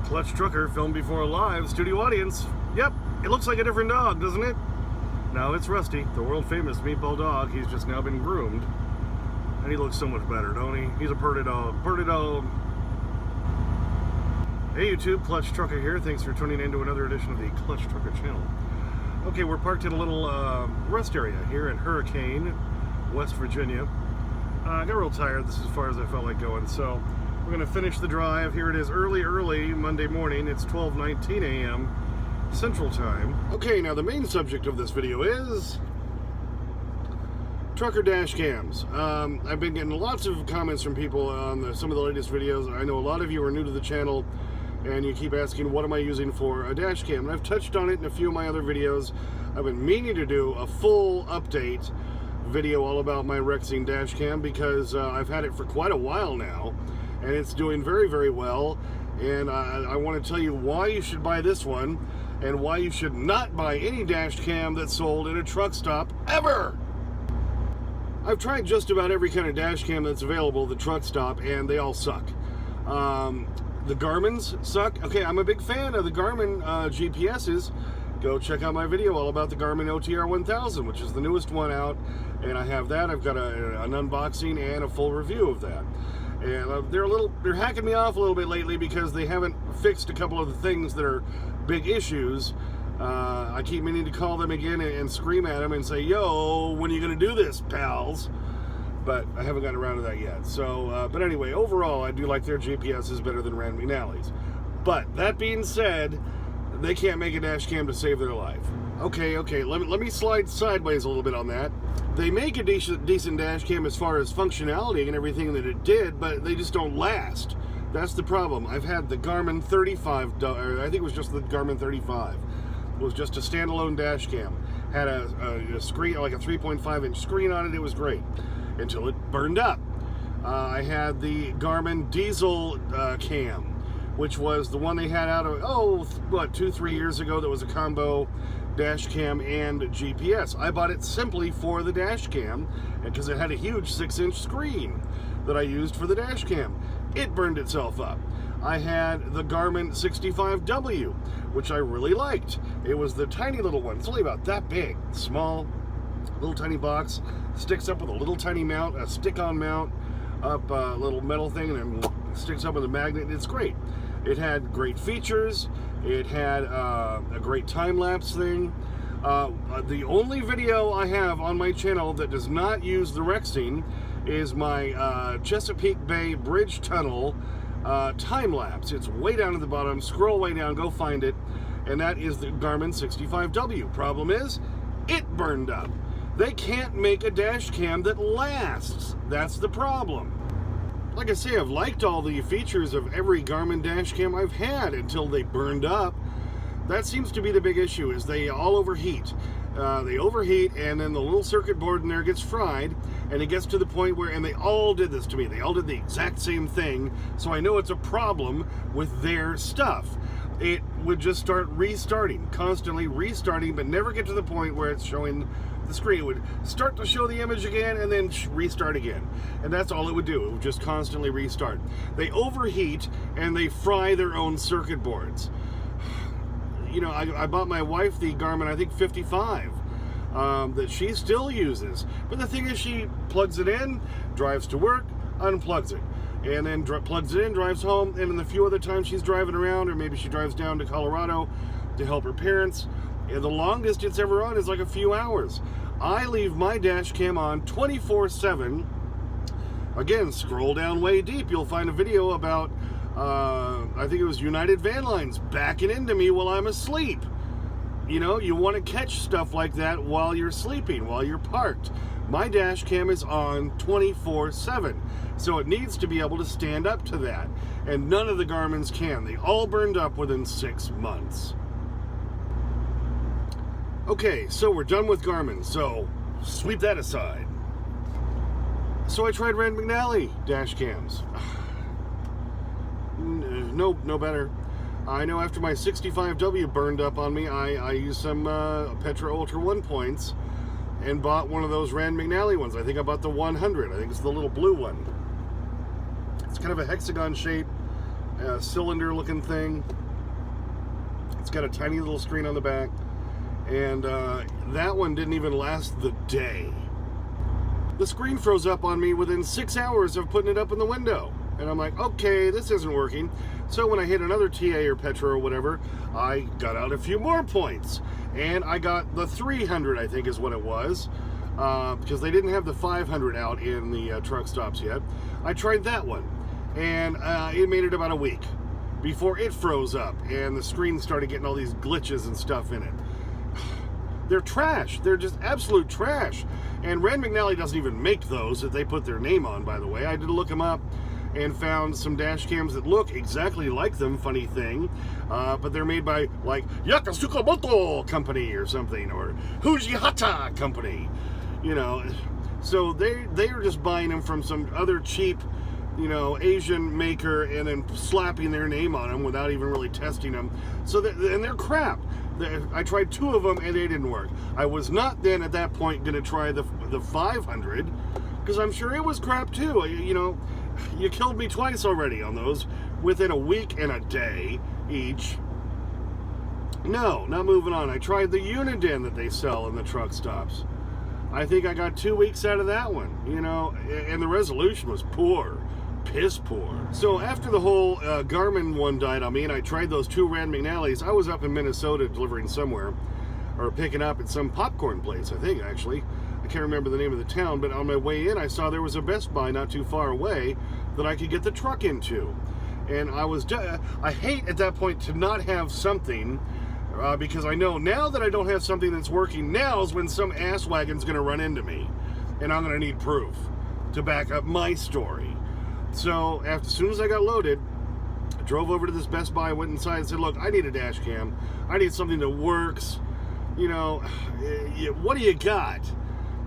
Clutch Trucker filmed before a live studio audience. Yep, it looks like a different dog, doesn't it? Now it's Rusty, the world famous meatball dog. He's just now been groomed. And he looks so much better, don't he? He's a purdy dog. Purdy dog. Hey YouTube, Clutch Trucker here. Thanks for tuning in to another edition of the Clutch Trucker channel. Okay, we're parked in a little rest area here in Hurricane, West Virginia. I got real tired. This is as far as I felt like going, so we're going to finish the drive. Here it is early Monday morning. It's 12:19 a.m. Central Time. Okay, now the main subject of this video is trucker dash cams. I've been getting lots of comments from people on some of the latest videos. I know a lot of you are new to the channel and you keep asking, what am I using for a dash cam? And I've touched on it in a few of my other videos. I've been meaning to do a full update video all about my Rexing dash cam because I've had it for quite a while now and it's doing very, very well. And I want to tell you why you should buy this one and why you should not buy any dash cam that's sold in a truck stop ever. I've tried just about every kind of dash cam that's available at the truck stop and they all suck. The Garmin's suck. Okay, I'm a big fan of the Garmin GPS's. Go check out my video all about the Garmin OTR 1000, which is the newest one out, and I have that. I've got an unboxing and a full review of that. And they're hacking me off a little bit lately because they haven't fixed a couple of the things that are big issues. I keep meaning to call them again and scream at them and say, yo, when are you going to do this, pals? But I haven't gotten around to that yet. So, but anyway, overall, I do like their GPS is better than Rand McNally's. But that being said, they can't make a dash cam to save their life. Okay, let me slide sideways a little bit on that. They make a decent dash cam as far as functionality and everything that it did, but they just don't last. That's the problem. I've had the Garmin 35, or I think it was just the Garmin 35. It was just a standalone dash cam. Had a screen, like a 3.5-inch screen on it. It was great until it burned up. I had the Garmin Diesel cam, which was the one they had out of, 2-3 years ago that was a combo dash cam and GPS. I bought it simply for the dash cam because it had a huge 6-inch screen that I used for the dash cam. It burned itself up. I had the Garmin 65W, which I really liked. It was the tiny little one. It's only about that big, small, little tiny box, sticks up with a little tiny mount, a stick-on mount, up a little metal thing, and then sticks up with a magnet. It's great. It had great features. It had a great time-lapse thing. The only video I have on my channel that does not use the Rexing is my Chesapeake Bay Bridge Tunnel time-lapse. It's way down at the bottom. Scroll way down, go find it. And that is the Garmin 65W. Problem is, it burned up. They can't make a dash cam that lasts. That's the problem. Like I say, I've liked all the features of every Garmin dash cam I've had until they burned up. That seems to be the big issue, is they all overheat. They overheat, and then the little circuit board in there gets fried, and it gets to the point where, and they all did this to me, they all did the exact same thing, so I know it's a problem with their stuff. It would just start restarting, constantly restarting, but never get to the point where it's showing the screen. It would start to show the image again and then restart again. And that's all it would do. It would just constantly restart. They overheat and they fry their own circuit boards. You know, I bought my wife the Garmin, I think 55, that she still uses. But the thing is, she plugs it in, drives to work, unplugs it, and then plugs it in, drives home, and then the few other times she's driving around, or maybe she drives down to Colorado to help her parents, and the longest it's ever on is like a few hours. I leave my dash cam on 24/7. Again, scroll down way deep, you'll find a video about, I think it was United Van Lines backing into me while I'm asleep. You know, you want to catch stuff like that while you're sleeping, while you're parked. My dash cam is on 24/7, so it needs to be able to stand up to that. And none of the Garmin's can. They all burned up within 6 months. Okay, so we're done with Garmin, so sweep that aside. So I tried Rand McNally dash cams. No better. I know after my 65W burned up on me, I used some Petra Ultra 1 points and bought one of those Rand McNally ones. I think I bought the 100. I think it's the little blue one. It's kind of a hexagon shape cylinder looking thing. It's got a tiny little screen on the back, and that one didn't even last the day. The screen froze up on me within 6 hours of putting it up in the window. And I'm like, okay, this isn't working. So when I hit another TA or Petra or whatever, I got out a few more points. And I got the 300, I think is what it was, because they didn't have the 500 out in the truck stops yet. I tried that one, and it made it about a week before it froze up and the screen started getting all these glitches and stuff in it. They're trash. They're just absolute trash. And Rand McNally doesn't even make those that they put their name on, by the way. I did look them up and found some dash cams that look exactly like them, funny thing, but they're made by like Yakasukamoto Company or something, or Hujihata Company, you know. So they are just buying them from some other cheap, you know, Asian maker and then slapping their name on them without even really testing them. So and they're crap. I tried 2 of them and they didn't work. I was not then at that point going to try the 500 because I'm sure it was crap too. You know, you killed me twice already on those within a week and a day each. No, not moving on. I tried the Uniden that they sell in the truck stops. I think I got 2 weeks out of that one, you know, and the resolution was poor. Piss poor. So after the whole Garmin one died on me and I tried those 2 Rand McNallys, I was up in Minnesota delivering somewhere, or picking up at some popcorn place, I think, actually. I can't remember the name of the town, but on my way in I saw there was a Best Buy not too far away that I could get the truck into. And I hate at that point to not have something, because I know now that I don't have something that's working, now is when some asswagon's going to run into me and I'm going to need proof to back up my story. So as soon as I got loaded, I drove over to this Best Buy, went inside and said, look, I need a dash cam. I need something that works. You know, what do you got?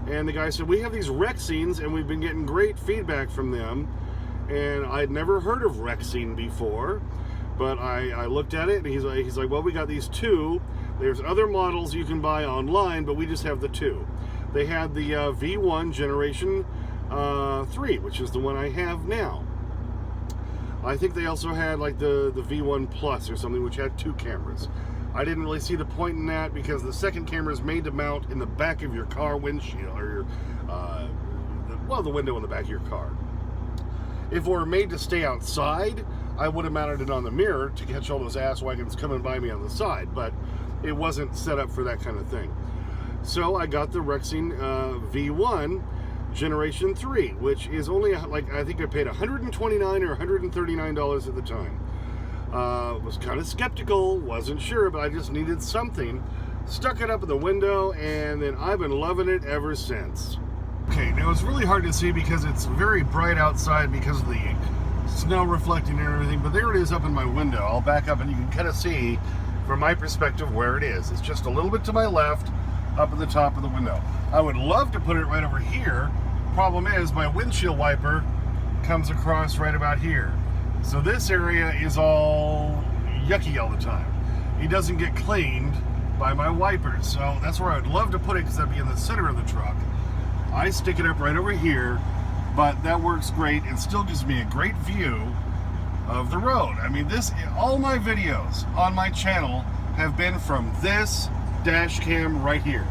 And the guy said, we have these Rexines and we've been getting great feedback from them. And I'd never heard of Rexine before, but I looked at it and he's like, well, we got these 2. There's other models you can buy online, but we just have the 2. They had the V1 Generation 3, which is the one I have now. I think they also had like the V1 Plus or something, which had 2 cameras. I didn't really see the point in that because the second camera is made to mount in the back of your car windshield, or your, the window in the back of your car. If it were made to stay outside, I would have mounted it on the mirror to catch all those ass wagons coming by me on the side, but it wasn't set up for that kind of thing. So I got the Rexine V1 Generation 3, which is only, like, I think I paid $129 or $139 at the time. Was kind of skeptical, wasn't sure, but I just needed something. Stuck it up in the window, and then I've been loving it ever since. Okay, now it's really hard to see because it's very bright outside because of the snow reflecting and everything, but there it is up in my window. I'll back up and you can kind of see from my perspective where it is. It's just a little bit to my left, up at the top of the window. I would love to put it right over here. Problem is, my windshield wiper comes across right about here. So this area is all yucky all the time. It doesn't get cleaned by my wipers. So that's where I'd love to put it because that'd be in the center of the truck. I stick it up right over here, but that works great and still gives me a great view of the road. I mean, all my videos on my channel have been from this dash cam right here.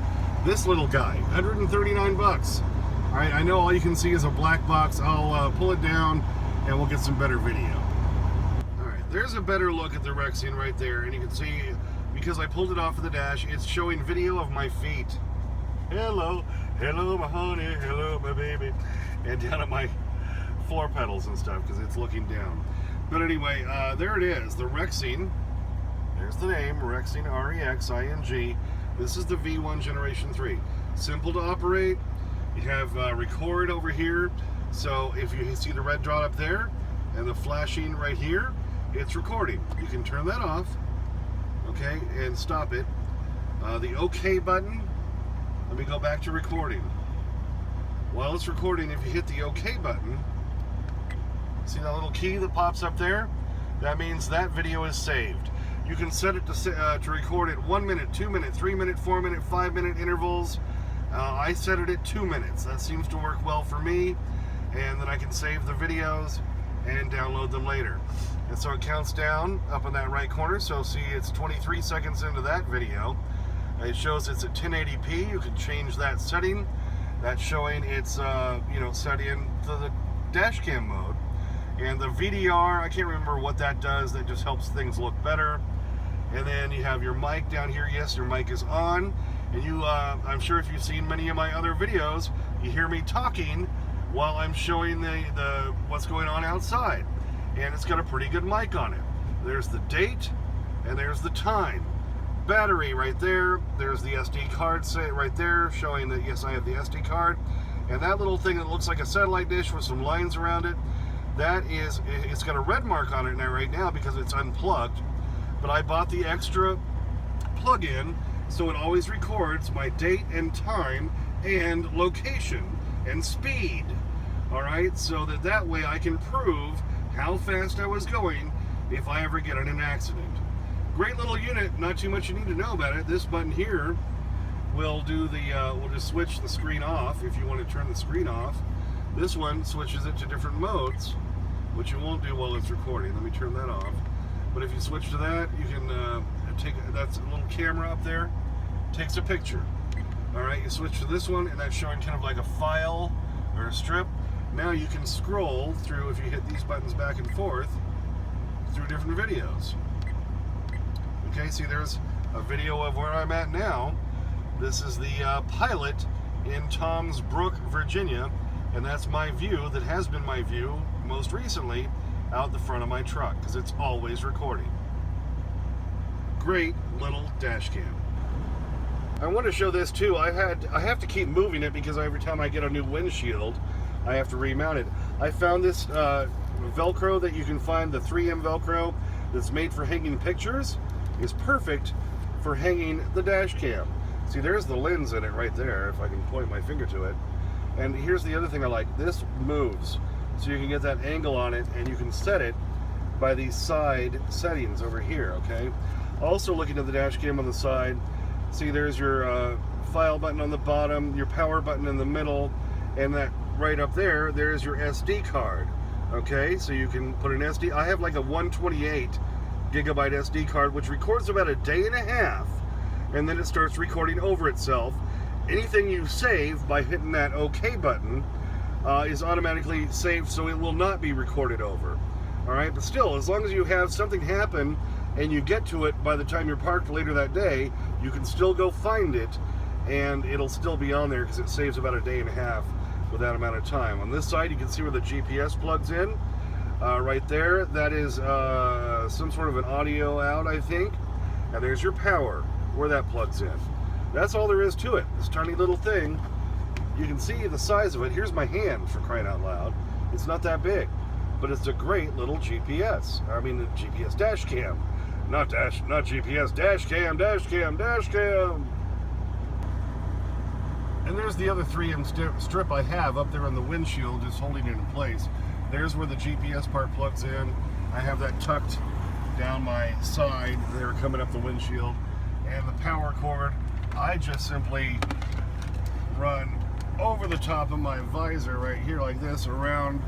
This little guy, 139 bucks. All right, I know all you can see is a black box. I'll pull it down and we'll get some better video. All right, there's a better look at the Rexine right there, and you can see, because I pulled it off of the dash, it's showing video of my feet. Hello, hello my honey, hello my baby. And down at my floor pedals and stuff, because it's looking down. But anyway, there it is, the Rexine. There's the name, Rexine, R-E-X-I-N-G. This is the V1 Generation 3. Simple to operate. You have record over here. So if you see the red dot up there and the flashing right here, it's recording. You can turn that off, okay, and stop it. The OK button, let me go back to recording. While it's recording, if you hit the OK button, see that little key that pops up there? That means that video is saved. You can set it to record at 1 minute, 2 minute, 3 minute, 4 minute, 5 minute intervals. I set it at 2 minutes. That seems to work well for me. And then I can save the videos and download them later. And so it counts down up in that right corner. So see, it's 23 seconds into that video. It shows it's at 1080p. You can change that setting. That's showing it's set into the dash cam mode. And the VDR, I can't remember what that does. That just helps things look better. And then you have your mic down here. Yes, your mic is on. And you, I'm sure if you've seen many of my other videos, you hear me talking while I'm showing the what's going on outside. And it's got a pretty good mic on it. There's the date and there's the time. Battery right there. There's the SD card right there showing that yes, I have the SD card. And that little thing that looks like a satellite dish with some lines around it, it's got a red mark on it now right now because it's unplugged. But I bought the extra plug-in so it always records my date and time and location and speed. All right, so that way I can prove how fast I was going if I ever get in an accident. Great little unit, not too much you need to know about it. This button here will do we'll just switch the screen off if you want to turn the screen off. This one switches it to different modes, which you won't do while it's recording. Let me turn that off. But if you switch to that, you can that's a little camera up there, takes a picture. All right, you switch to this one, and that's showing kind of like a file or a strip. Now you can scroll through, if you hit these buttons back and forth, through different videos. Okay, see there's a video of where I'm at now. This is the pilot in Toms Brook, Virginia, and that's my view, that has been my view most recently out the front of my truck, because it's always recording. Great little dash cam. I want to show this too. I have to keep moving it because every time I get a new windshield, I have to remount it. I found this Velcro that you can find, the 3M Velcro that's made for hanging pictures, is perfect for hanging the dash cam. See, there's the lens in it right there, if I can point my finger to it. And here's the other thing I like. This moves, so you can get that angle on it, and you can set it by these side settings over here, okay? Also looking at the dash cam on the side, see there's your file button on the bottom, your power button in the middle, and that right up there, there's your SD card. Okay, so you can put an SD. I have like a 128 gigabyte SD card, which records about a day and a half, and then it starts recording over itself. Anything you save by hitting that OK button is automatically saved, so it will not be recorded over. All right, but still, as long as you have something happen and you get to it by the time you're parked later that day, you can still go find it, and it'll still be on there because it saves about a day and a half with that amount of time. On this side, you can see where the GPS plugs in. Right there, that is some sort of an audio out, I think. And there's your power, where that plugs in. That's all there is to it. This tiny little thing, you can see the size of it. Here's my hand, for crying out loud. It's not that big, but it's a great little GPS. I mean, the GPS dash cam. Not GPS, dash cam, dash cam, dash cam. And there's the other 3M strip I have up there on the windshield, just holding it in place. There's where the GPS part plugs in. I have that tucked down my side there coming up the windshield. And the power cord, I just simply run over the top of my visor right here like this, around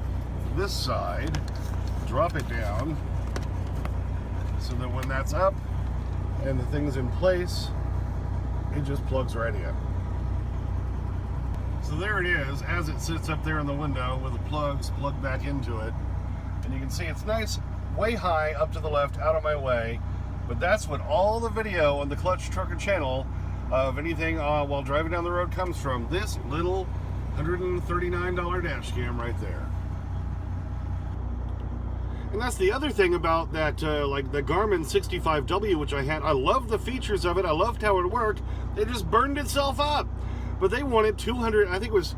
this side, drop it down, so that when that's up and the thing's in place, it just plugs right in. So there it is, as it sits up there in the window with the plugs plugged back into it. And you can see it's nice, way high up to the left, out of my way. But that's what all the video on the Clutch Trucker channel of anything while driving down the road comes from. This little $139 dash cam right there. And that's the other thing about that, like the Garmin 65W, which I had. I loved the features of it. I loved how it worked. It just burned itself up. But they wanted I think it was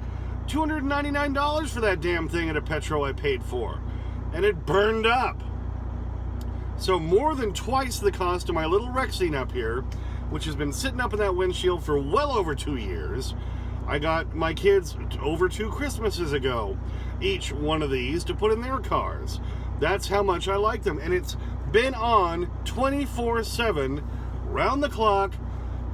$299 for that damn thing at a Petro I paid for. And it burned up. So more than twice the cost of my little Rexine up here, which has been sitting up in that windshield for well over 2 years. I got my kids over 2 Christmases ago, each one of these to put in their cars. That's how much I like them. And it's been on 24/7, round the clock,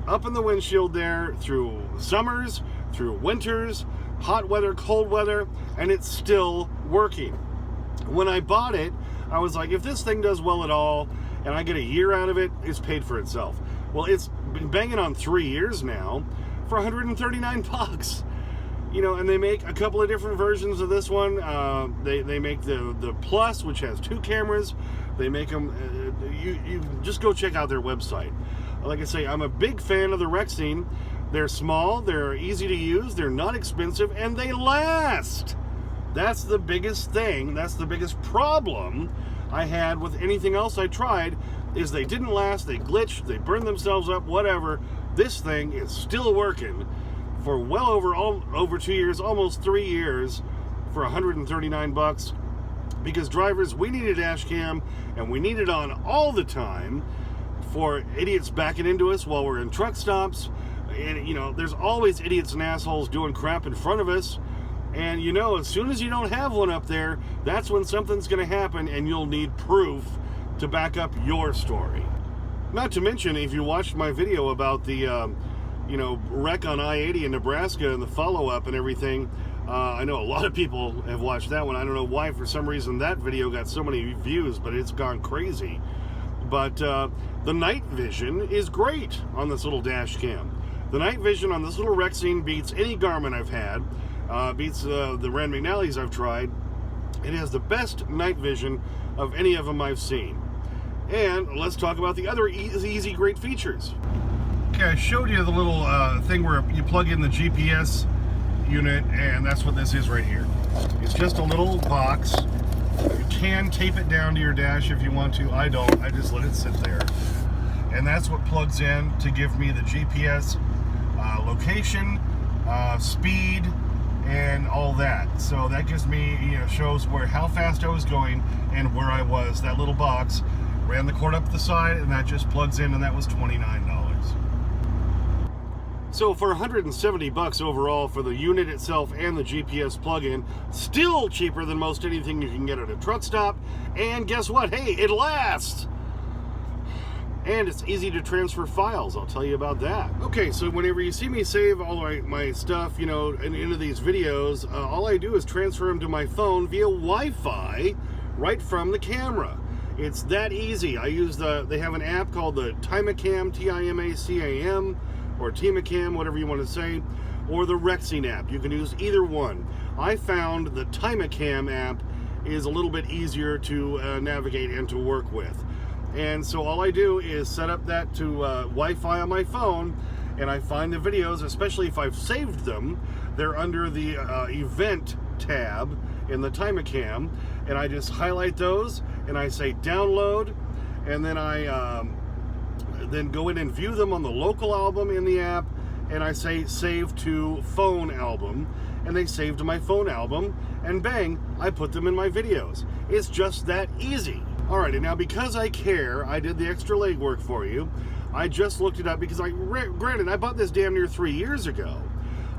up in the windshield there, through summers, through winters, hot weather, cold weather, and it's still working. When I bought it, I was like, if this thing does well at all and I get a year out of it, it's paid for itself. Well, it's been banging on 3 years now for 139 bucks. You know, and they make a couple of different versions of this one. They make the Plus, which has 2 cameras. They make them, you just go check out their website. Like I say, I'm a big fan of the Rexing. They're small, they're easy to use, they're not expensive, and they last. That's the biggest thing, that's the biggest problem I had with anything else I tried, is they didn't last, they glitched, they burned themselves up, whatever. This thing is still working for well over 2 years, almost 3 years, for 139 bucks. Because drivers, we need a dash cam, and we need it on all the time for idiots backing into us while we're in truck stops. And, you know, there's always idiots and assholes doing crap in front of us. And, you know, as soon as you don't have one up there, that's when something's going to happen, and you'll need proof to back up your story. Not to mention, if you watched my video about the, you know, wreck on I-80 in Nebraska and the follow-up and everything, I know a lot of people have watched that one. I don't know why, for some reason, that video got so many views, but it's gone crazy. But the night vision is great on this little dash cam. The night vision on this little Rexing beats any Garmin I've had, beats the Rand McNally's I've tried. It has the best night vision of any of them I've seen. And let's talk about the other easy, great features. Okay, I showed you the little thing where you plug in the GPS unit, and that's what this is right here. It's just a little box. You can tape it down to your dash if you want to. I don't. I just let it sit there. And that's what plugs in to give me the GPS location, speed, and all that. So that gives me, you know, shows how fast I was going and where I was. That little box ran the cord up the side, and that just plugs in, and that was $29. So for 170 bucks overall for the unit itself and the GPS plug-in, still cheaper than most anything you can get at a truck stop. And guess what? Hey, it lasts! And it's easy to transfer files. I'll tell you about that. Okay, so whenever you see me save all my stuff, you know, into these videos, all I do is transfer them to my phone via Wi-Fi right from the camera. It's that easy. I use they have an app called the Timacam, Timacam, or Timacam, whatever you want to say, or the Rexing app. You can use either one. I found the Timacam app is a little bit easier to navigate and to work with. And so all I do is set up that to Wi-Fi on my phone, and I find the videos, especially if I've saved them. They're under the event tab in the Timacam, and I just highlight those, and I say download, and then I then go in and view them on the local album in the app, and I say save to phone album, and they save to my phone album, and bang, I put them in my videos. It's just that easy. Alright, and now because I care, I did the extra legwork for you. I just looked it up because granted, I bought this damn near 3 years ago.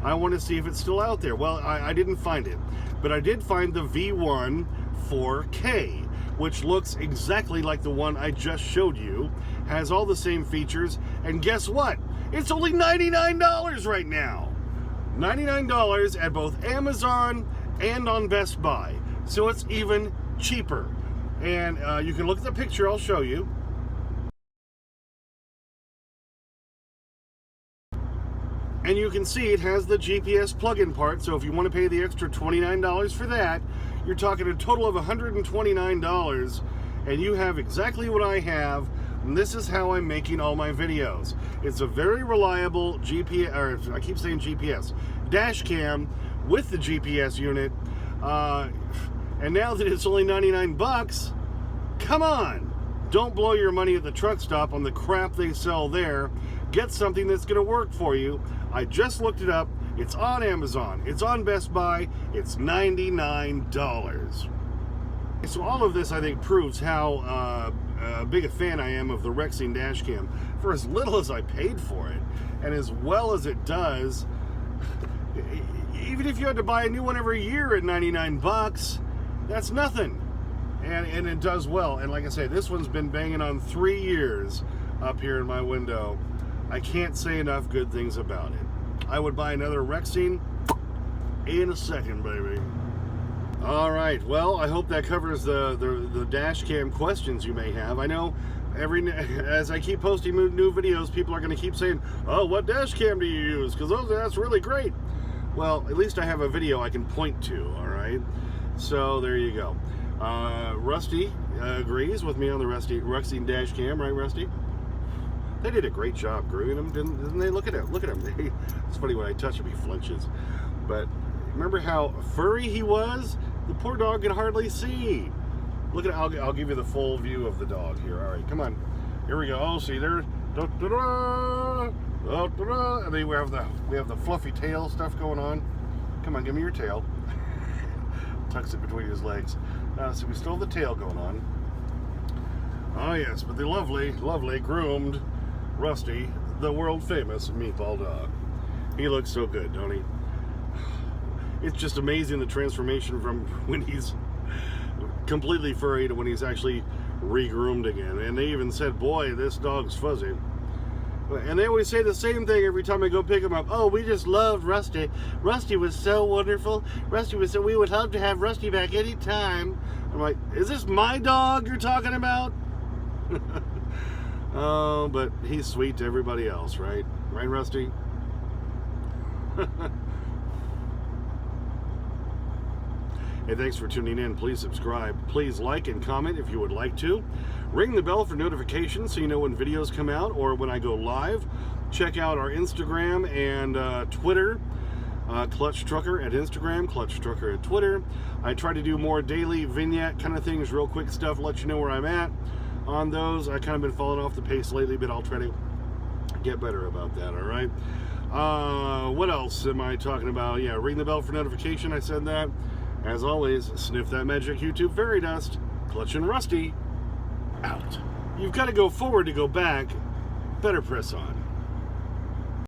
I want to see if it's still out there. Well, I didn't find it, but I did find the V1 4K, which looks exactly like the one I just showed you, has all the same features, and guess what? It's only $99 right now. $99 at both Amazon and on Best Buy. So it's even cheaper. And you can look at the picture I'll show you. And you can see it has the GPS plug-in part, so if you want to pay the extra $29 for that, you're talking a total of $129, and you have exactly what I have, and this is how I'm making all my videos. It's a very reliable GPS, or I keep saying GPS, dash cam with the GPS unit, and now that it's only 99 bucks, come on! Don't blow your money at the truck stop on the crap they sell there. Get something that's going to work for you. I just looked it up. It's on Amazon. It's on Best Buy. It's $99. So all of this, I think, proves how big a fan I am of the Rexing dashcam. For as little as I paid for it, and as well as it does, even if you had to buy a new one every year at 99 bucks, that's nothing. And it does well. And like I say, this one's been banging on 3 years up here in my window. I can't say enough good things about it. I would buy another Rexing in a second, baby. All right. Well, I hope that covers the dash cam questions you may have. I know as I keep posting new videos, people are going to keep saying, "Oh, what dash cam do you use?" Because that's really great. Well, at least I have a video I can point to. All right. So there you go. Rusty agrees with me on the Rusty dash cam, right, Rusty? They did a great job grooming him, didn't they? Look at him. Look at him. It's funny when I touch him, he flinches. But remember how furry he was? The poor dog could hardly see. Look at it. I'll give you the full view of the dog here. All right, come on. Here we go. Oh, see there. And then we have the fluffy tail stuff going on. Come on, give me your tail. Tucks it between his legs. So we still have the tail going on. Oh yes, but the lovely, lovely groomed Rusty, the world famous meatball dog. He looks so good, don't he? It's just amazing the transformation from when he's completely furry to when he's actually regroomed again. And they even said, boy, this dog's fuzzy. And they always say the same thing every time I go pick him up. Oh, we just loved Rusty. Rusty was so wonderful. We would love to have Rusty back any time. I'm like, is this my dog you're talking about? Oh, but he's sweet to everybody else, right? Right, Rusty? Hey, thanks for tuning in. Please subscribe. Please like and comment if you would like to. Ring the bell for notifications so you know when videos come out or when I go live. Check out our Instagram and Twitter. Clutch Trucker at Instagram, Clutch Trucker at Twitter. I try to do more daily vignette kind of things, real quick stuff, let you know where I'm at on those. I kind of been falling off the pace lately, but I'll try to get better about that, all right? What else am I talking about? Yeah, ring the bell for notification. I said that. As always, sniff that magic YouTube fairy dust. Clutch and Rusty, out. You've got to go forward to go back. Better press on.